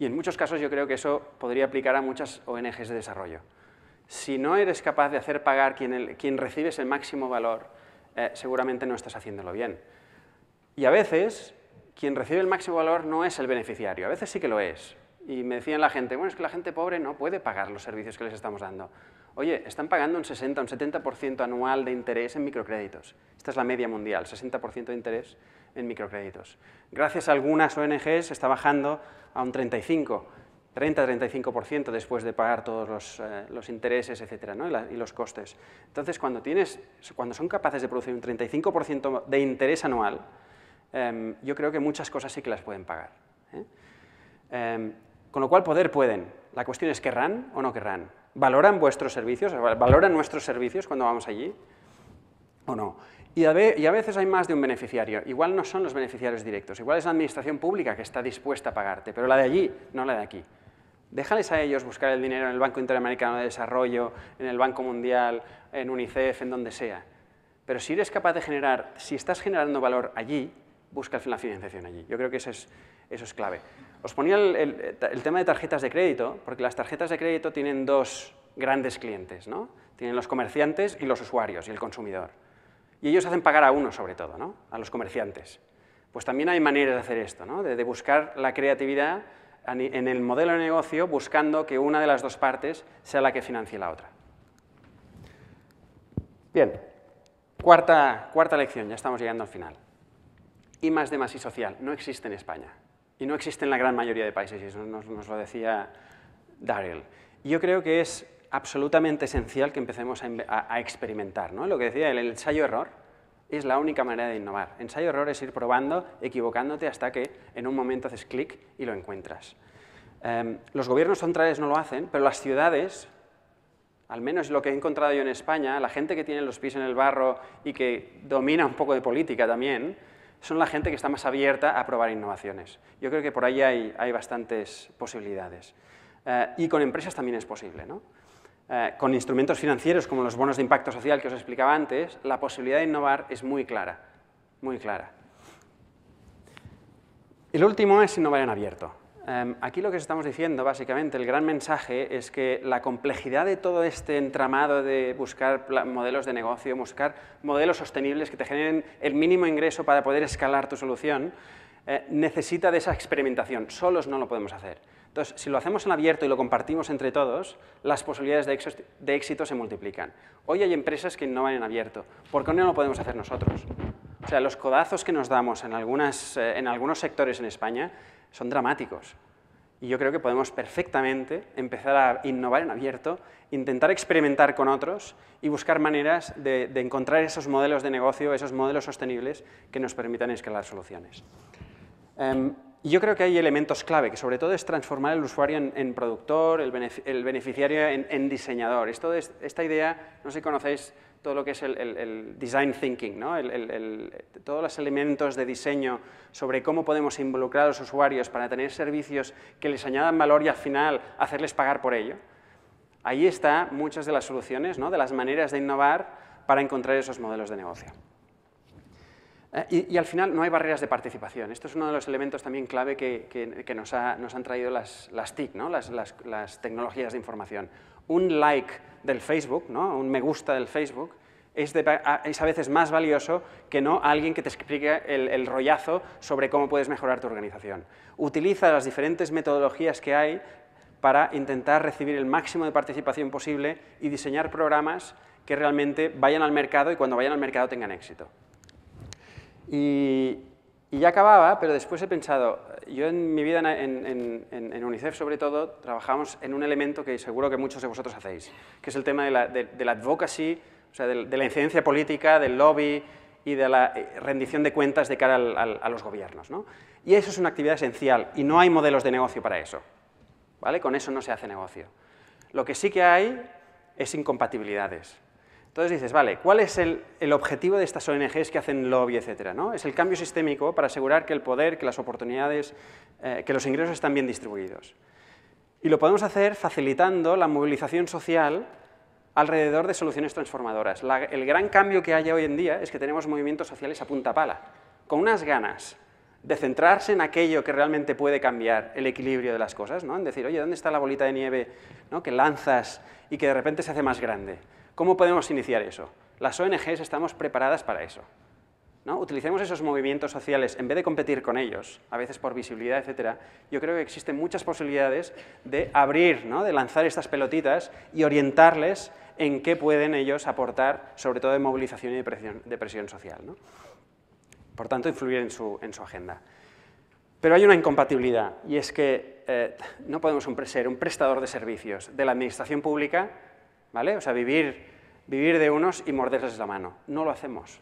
Y en muchos casos yo creo que eso podría aplicar a muchas ONGs de desarrollo. Si no eres capaz de hacer pagar quien recibes el máximo valor, seguramente no estás haciéndolo bien. Y a veces, quien recibe el máximo valor no es el beneficiario, a veces sí que lo es. Y me decían la gente, bueno, es que la gente pobre no puede pagar los servicios que les estamos dando. Oye, están pagando un 60, un 70% anual de interés en microcréditos. Esta es la media mundial, 60% de interés en microcréditos. Gracias a algunas ONGs está bajando a un 30-35% después de pagar todos los intereses, etcétera, ¿no? y los costes. Entonces, cuando son capaces de producir un 35% de interés anual, yo creo que muchas cosas sí que las pueden pagar. Con lo cual, pueden. La cuestión es, ¿querrán o no querrán? ¿Valoran vuestros servicios? ¿Valoran nuestros servicios cuando vamos allí? ¿O no? Y a veces hay más de un beneficiario. Igual no son los beneficiarios directos, igual es la administración pública que está dispuesta a pagarte, pero la de allí, no la de aquí. Déjales a ellos buscar el dinero en el Banco Interamericano de Desarrollo, en el Banco Mundial, en UNICEF, en donde sea. Pero si eres capaz de si estás generando valor allí, busca la financiación allí. Yo creo que eso es clave. Os ponía el tema de tarjetas de crédito, porque las tarjetas de crédito tienen dos grandes clientes, ¿no? Tienen los comerciantes y los usuarios, y el consumidor. Y ellos hacen pagar a uno, sobre todo, ¿no? A los comerciantes. Pues también hay maneras de hacer esto, ¿no? De buscar la creatividad en el modelo de negocio, buscando que una de las dos partes sea la que financie la otra. Bien, cuarta lección, ya estamos llegando al final. I+D+I social no existe en España. Y no existe en la gran mayoría de países, y eso nos lo decía Daryl. Yo creo que es absolutamente esencial que empecemos a experimentar, ¿no? Lo que decía, el ensayo-error es la única manera de innovar. Ensayo-error es ir probando, equivocándote hasta que en un momento haces clic y lo encuentras. Los gobiernos centrales no lo hacen, pero las ciudades, al menos lo que he encontrado yo en España, la gente que tiene los pies en el barro y que domina un poco de política también, son la gente que está más abierta a probar innovaciones. Yo creo que por ahí hay bastantes posibilidades. Y con empresas también es posible, ¿no? Con instrumentos financieros como los bonos de impacto social que os explicaba antes, la posibilidad de innovar es muy clara, muy clara. Y lo último es innovar en abierto. Aquí lo que estamos diciendo, básicamente, el gran mensaje es que la complejidad de todo este entramado de buscar modelos de negocio, buscar modelos sostenibles que te generen el mínimo ingreso para poder escalar tu solución, necesita de esa experimentación. Solos no lo podemos hacer. Entonces, si lo hacemos en abierto y lo compartimos entre todos, las posibilidades de éxito se multiplican. Hoy hay empresas que innovan en abierto. ¿Por qué no lo podemos hacer nosotros? O sea, los codazos que nos damos en algunos sectores en España son dramáticos. Y yo creo que podemos perfectamente empezar a innovar en abierto, intentar experimentar con otros y buscar maneras de encontrar esos modelos de negocio, esos modelos sostenibles que nos permitan escalar soluciones. Y yo creo que hay elementos clave, que sobre todo es transformar el usuario en productor, el beneficiario en diseñador. Esta idea, no sé si conocéis todo lo que es el design thinking, ¿no? Todos los elementos de diseño sobre cómo podemos involucrar a los usuarios para tener servicios que les añadan valor y al final hacerles pagar por ello. Ahí están muchas de las soluciones, ¿no? De las maneras de innovar para encontrar esos modelos de negocio. Y al final no hay barreras de participación. Esto es uno de los elementos también clave que nos han traído las TIC, ¿no? las tecnologías de información. Un like del Facebook, ¿no? Un me gusta del Facebook, es a veces más valioso que no alguien que te explique el rollazo sobre cómo puedes mejorar tu organización. Utiliza las diferentes metodologías que hay para intentar recibir el máximo de participación posible y diseñar programas que realmente vayan al mercado y cuando vayan al mercado tengan éxito. Y ya acababa, pero después he pensado, yo en mi vida en UNICEF sobre todo trabajamos en un elemento que seguro que muchos de vosotros hacéis, que es el tema de la advocacy, o sea, de la incidencia política, del lobby y de la rendición de cuentas de cara a los gobiernos, ¿no? Y eso es una actividad esencial y no hay modelos de negocio para eso, ¿vale? Con eso no se hace negocio. Lo que sí que hay es incompatibilidades. Entonces dices, vale, ¿cuál es el objetivo de estas ONGs que hacen lobby, etcétera, ¿no? Es el cambio sistémico para asegurar que el poder, que las oportunidades, que los ingresos están bien distribuidos. Y lo podemos hacer facilitando la movilización social alrededor de soluciones transformadoras. El gran cambio que hay hoy en día es que tenemos movimientos sociales a punta pala, con unas ganas de centrarse en aquello que realmente puede cambiar el equilibrio de las cosas, ¿no? En decir, oye, ¿dónde está la bolita de nieve, ¿no? Que lanzas y que de repente se hace más grande? ¿Cómo podemos iniciar eso? Las ONGs estamos preparadas para eso, ¿no? Utilicemos esos movimientos sociales, en vez de competir con ellos, a veces por visibilidad, etcétera. Yo creo que existen muchas posibilidades de abrir, ¿no? De lanzar estas pelotitas y orientarles en qué pueden ellos aportar, sobre todo de movilización y de presión social, ¿no? Por tanto, influir en su agenda. Pero hay una incompatibilidad, y es que no podemos ser un prestador de servicios de la administración pública, ¿vale? O sea, vivir de unos y morderles la mano. No lo hacemos.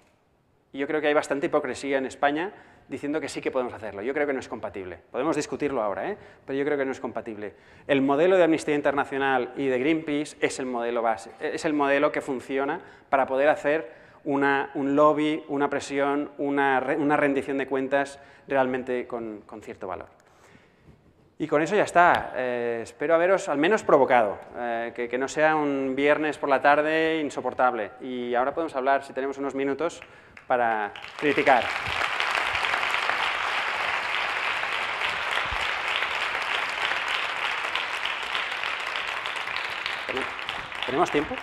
Y yo creo que hay bastante hipocresía en España diciendo que sí que podemos hacerlo. Yo creo que no es compatible. Podemos discutirlo ahora, pero yo creo que no es compatible. El modelo de Amnistía Internacional y de Greenpeace es el modelo base, es el modelo que funciona para poder hacer un lobby, una presión, una rendición de cuentas realmente con cierto valor. Y con eso ya está. Espero haberos al menos provocado, que no sea un viernes por la tarde insoportable. Y ahora podemos hablar, si tenemos unos minutos, para criticar. ¿Tenemos tiempo?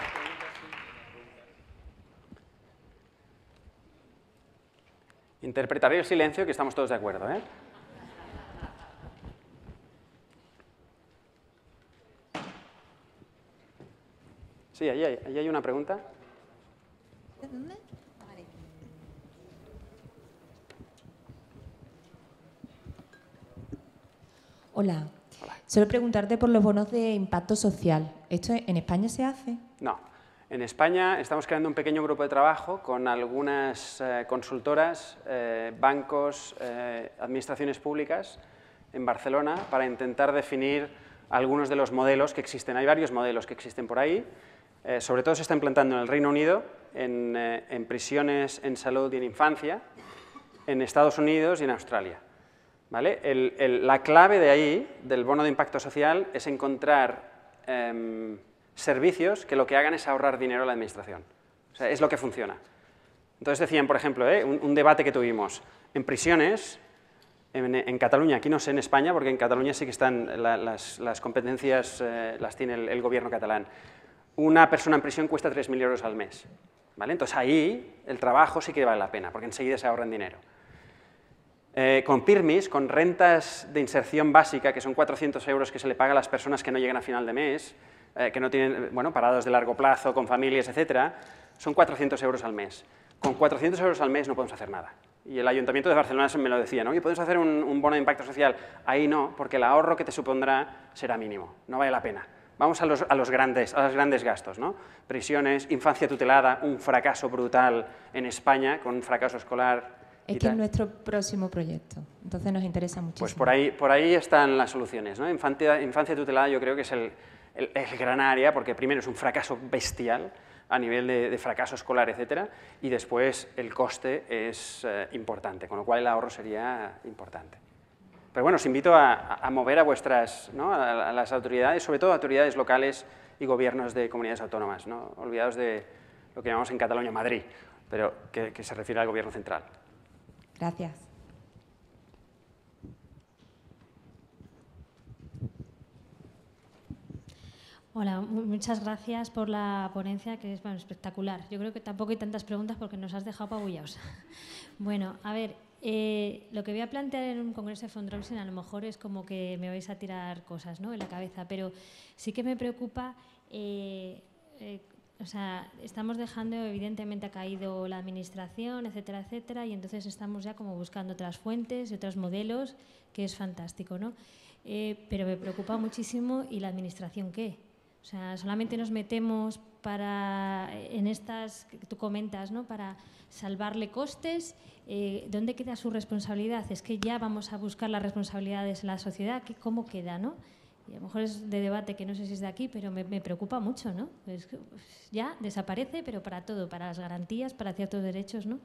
Interpretaré el silencio, que estamos todos de acuerdo, ¿eh? Sí, ahí hay una pregunta. ¿De dónde? Vale. Hola. Solo preguntarte por los bonos de impacto social. ¿Esto en España se hace? No. En España estamos creando un pequeño grupo de trabajo con algunas consultoras, bancos, administraciones públicas en Barcelona para intentar definir algunos de los modelos que existen. Hay varios modelos que existen por ahí. Sobre todo se está implantando en el Reino Unido, en prisiones, en salud y en infancia, en Estados Unidos y en Australia. ¿Vale? La clave de ahí, del bono de impacto social, es encontrar servicios que lo que hagan es ahorrar dinero a la administración. O sea, es lo que funciona. Entonces decían, por ejemplo, un debate que tuvimos, en prisiones, en Cataluña, aquí no sé en España, porque en Cataluña sí que están las competencias, las tiene el gobierno catalán. Una persona en prisión cuesta 3.000 euros al mes. ¿Vale? Entonces ahí el trabajo sí que vale la pena, porque enseguida se ahorran dinero. Con PIRMIS, con rentas de inserción básica, que son 400 euros que se le paga a las personas que no llegan a final de mes, que no tienen, bueno, parados de largo plazo, con familias, etcétera, son 400 euros al mes. Con 400 euros al mes no podemos hacer nada. Y el Ayuntamiento de Barcelona me lo decía, ¿no? Oye, ¿podemos hacer un bono de impacto social? Ahí no, porque el ahorro que te supondrá será mínimo, no vale la pena. Vamos a los grandes gastos, ¿no? Prisiones, infancia tutelada, un fracaso brutal en España, con un fracaso escolar. Es que es nuestro próximo proyecto, entonces nos interesa muchísimo. Pues por ahí están las soluciones, ¿no? Infancia tutelada yo creo que es el gran área, porque primero es un fracaso bestial a nivel de fracaso escolar, etcétera, y después el coste es importante, con lo cual el ahorro sería importante. Pero bueno, os invito a mover a vuestras, ¿no? a las autoridades, sobre todo autoridades locales y gobiernos de comunidades autónomas, ¿no? Olvidados de lo que llamamos en Cataluña Madrid, pero que se refiere al gobierno central. Gracias. Hola, muchas gracias por la ponencia, que es espectacular. Yo creo que tampoco hay tantas preguntas porque nos has dejado apabullados. Bueno, a ver, lo que voy a plantear en un congreso de fundraising a lo mejor es como que me vais a tirar cosas, ¿no?, en la cabeza, pero sí que me preocupa. O sea, estamos dejando, evidentemente ha caído la administración, etcétera, etcétera, y entonces estamos ya como buscando otras fuentes y otros modelos, que es fantástico, ¿no? Pero me preocupa muchísimo, ¿y la administración qué? O sea, solamente nos metemos en estas que tú comentas, ¿no?, para salvarle costes. ¿Dónde queda su responsabilidad? Es que ya vamos a buscar las responsabilidades en la sociedad, ¿cómo queda, no? Y a lo mejor es de debate que no sé si es de aquí, pero me preocupa mucho, ¿no? Pues ya desaparece, pero para todo, para las garantías, para ciertos derechos, ¿no?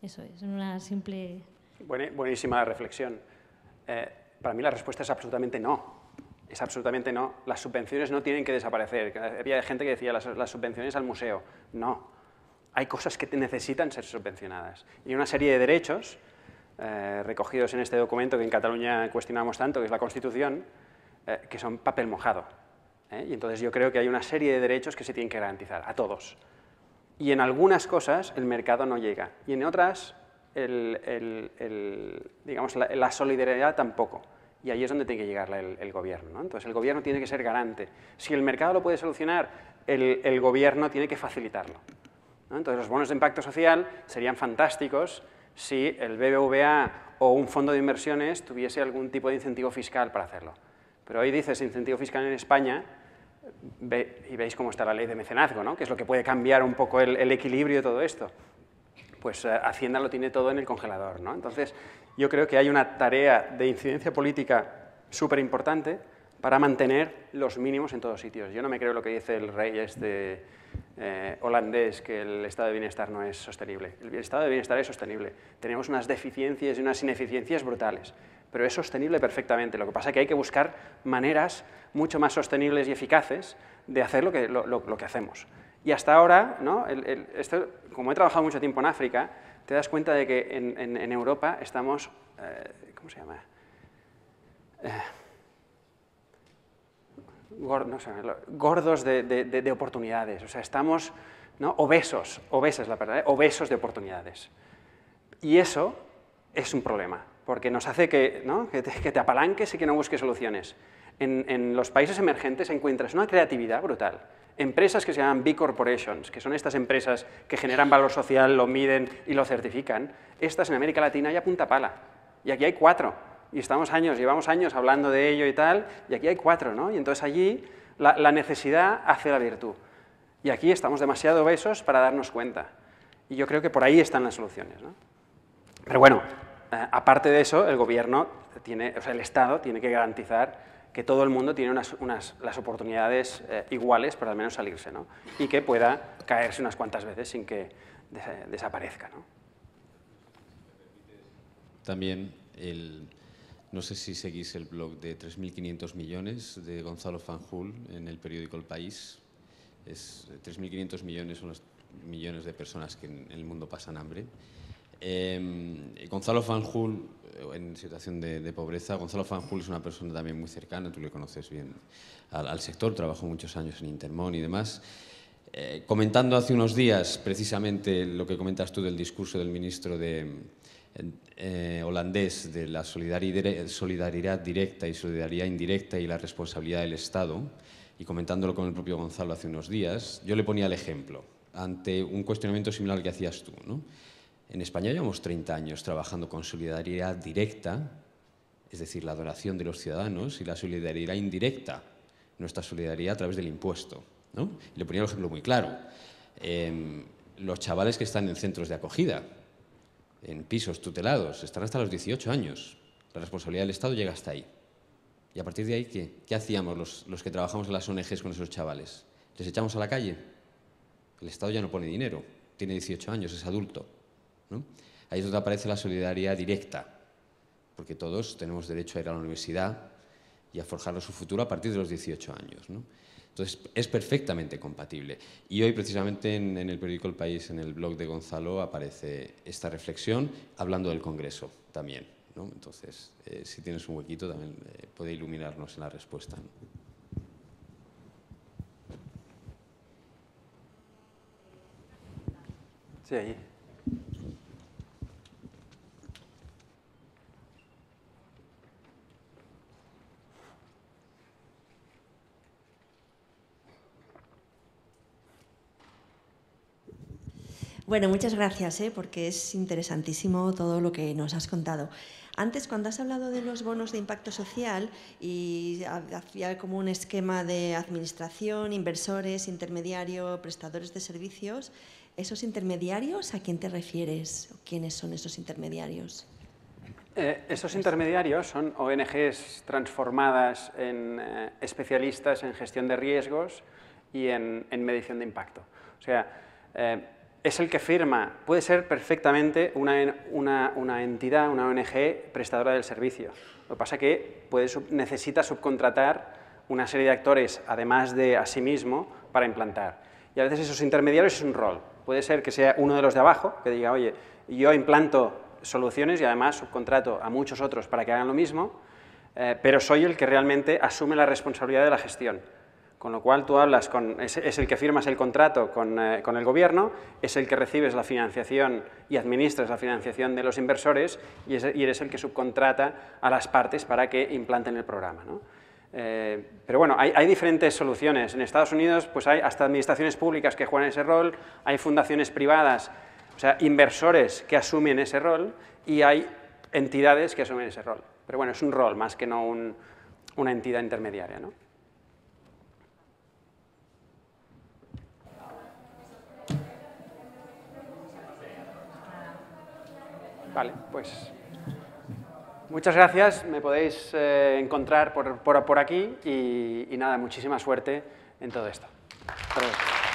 Eso es una simple... Buenísima reflexión. Para mí la respuesta es absolutamente no. Es absolutamente no. Las subvenciones no tienen que desaparecer. Había gente que decía las subvenciones al museo. No. Hay cosas que necesitan ser subvencionadas. Y una serie de derechos recogidos en este documento que en Cataluña cuestionamos tanto, que es la Constitución, que son papel mojado. Y entonces yo creo que hay una serie de derechos que se tienen que garantizar a todos. Y en algunas cosas el mercado no llega. Y en otras, digamos, la solidaridad tampoco. Y ahí es donde tiene que llegar el gobierno, ¿no? Entonces el gobierno tiene que ser garante. Si el mercado lo puede solucionar, el gobierno tiene que facilitarlo, ¿no? Entonces los bonos de impacto social serían fantásticos si el BBVA o un fondo de inversiones tuviese algún tipo de incentivo fiscal para hacerlo. Pero hoy dices incentivo fiscal en España y veis cómo está la ley de mecenazgo, ¿no?, que es lo que puede cambiar un poco el equilibrio de todo esto. Pues Hacienda lo tiene todo en el congelador, ¿no? Entonces, yo creo que hay una tarea de incidencia política súper importante para mantener los mínimos en todos sitios. Yo no me creo lo que dice el rey holandés, que el estado de bienestar no es sostenible. El estado de bienestar es sostenible. Tenemos unas deficiencias y unas ineficiencias brutales, pero es sostenible perfectamente. Lo que pasa es que hay que buscar maneras mucho más sostenibles y eficaces de hacer lo que hacemos. Y hasta ahora, ¿no?, esto, como he trabajado mucho tiempo en África, te das cuenta de que en Europa estamos, ¿cómo se llama? Gordos de oportunidades, o sea, estamos, ¿no?, obesos, obesa es la palabra, obesos de oportunidades. Y eso es un problema, porque nos hace que te apalanques y que no busques soluciones. En los países emergentes encuentras una creatividad brutal. Empresas que se llaman B Corporations, que son estas empresas que generan valor social, lo miden y lo certifican. Estas en América Latina hay a punta pala. Y aquí hay 4. y llevamos años hablando de ello y tal, y aquí hay 4, ¿no? Y entonces allí la necesidad hace la virtud. Y aquí estamos demasiado obesos para darnos cuenta. Y yo creo que por ahí están las soluciones, ¿no? Pero bueno, aparte de eso, el gobierno el Estado tiene que garantizar que todo el mundo tiene las oportunidades iguales para al menos salirse, ¿no? Y que pueda caerse unas cuantas veces sin que desaparezca, ¿no? También, no sé si seguís el blog de 3.500 millones de Gonzalo Fanjul en el periódico El País. 3.500 millones son los millones de personas que en el mundo pasan hambre. Gonzalo Fanjul, en situación de pobreza, Gonzalo Fanjul es una persona también muy cercana, tú le conoces bien al sector, trabajó muchos años en Intermón y demás. Comentando hace unos días precisamente lo que comentas tú del discurso del ministro holandés de la solidaridad directa y solidaridad indirecta y la responsabilidad del Estado, y comentándolo con el propio Gonzalo hace unos días, yo le ponía el ejemplo ante un cuestionamiento similar al que hacías tú, ¿no? En España llevamos 30 años trabajando con solidaridad directa, es decir, la donación de los ciudadanos, y la solidaridad indirecta, nuestra solidaridad a través del impuesto, ¿no? Y le ponía un ejemplo muy claro. Los chavales que están en centros de acogida, en pisos tutelados, están hasta los 18 años. La responsabilidad del Estado llega hasta ahí. Y a partir de ahí, ¿qué hacíamos los que trabajamos en las ONGs con esos chavales? ¿Les echamos a la calle? El Estado ya no pone dinero, tiene 18 años, es adulto, ¿no? Ahí es donde aparece la solidaridad directa, porque todos tenemos derecho a ir a la universidad y a forjarnos su futuro a partir de los 18 años, ¿no? Entonces, es perfectamente compatible. Y hoy, precisamente, en el periódico El País, en el blog de Gonzalo, aparece esta reflexión, hablando del Congreso también, ¿no? Entonces, si tienes un huequito, también puede iluminarnos en la respuesta, ¿no? Sí, allí. Bueno, muchas gracias, porque es interesantísimo todo lo que nos has contado. Antes, cuando has hablado de los bonos de impacto social y hacía como un esquema de administración, inversores, intermediario, prestadores de servicios, ¿esos intermediarios a quién te refieres? ¿Quiénes son esos intermediarios? Esos intermediarios son ONGs transformadas en especialistas en gestión de riesgos y en medición de impacto. O sea, es el que firma, puede ser perfectamente una entidad, una ONG prestadora del servicio. Lo que pasa es que necesita subcontratar una serie de actores, además de a sí mismo, para implantar. Y a veces esos intermediarios es un rol. Puede ser que sea uno de los de abajo, que diga, oye, yo implanto soluciones y además subcontrato a muchos otros para que hagan lo mismo, pero soy el que realmente asume la responsabilidad de la gestión. Con lo cual tú hablas es el que firmas el contrato con el gobierno, es el que recibes la financiación y administras la financiación de los inversores y eres el que subcontrata a las partes para que implanten el programa, ¿no? Pero bueno, hay diferentes soluciones. En Estados Unidos pues hay hasta administraciones públicas que juegan ese rol, hay fundaciones privadas, o sea, inversores que asumen ese rol y hay entidades que asumen ese rol. Pero bueno, es un rol más que no una entidad intermediaria, ¿no? Vale, pues muchas gracias, me podéis encontrar por aquí y nada, muchísima suerte en todo esto. Hasta luego.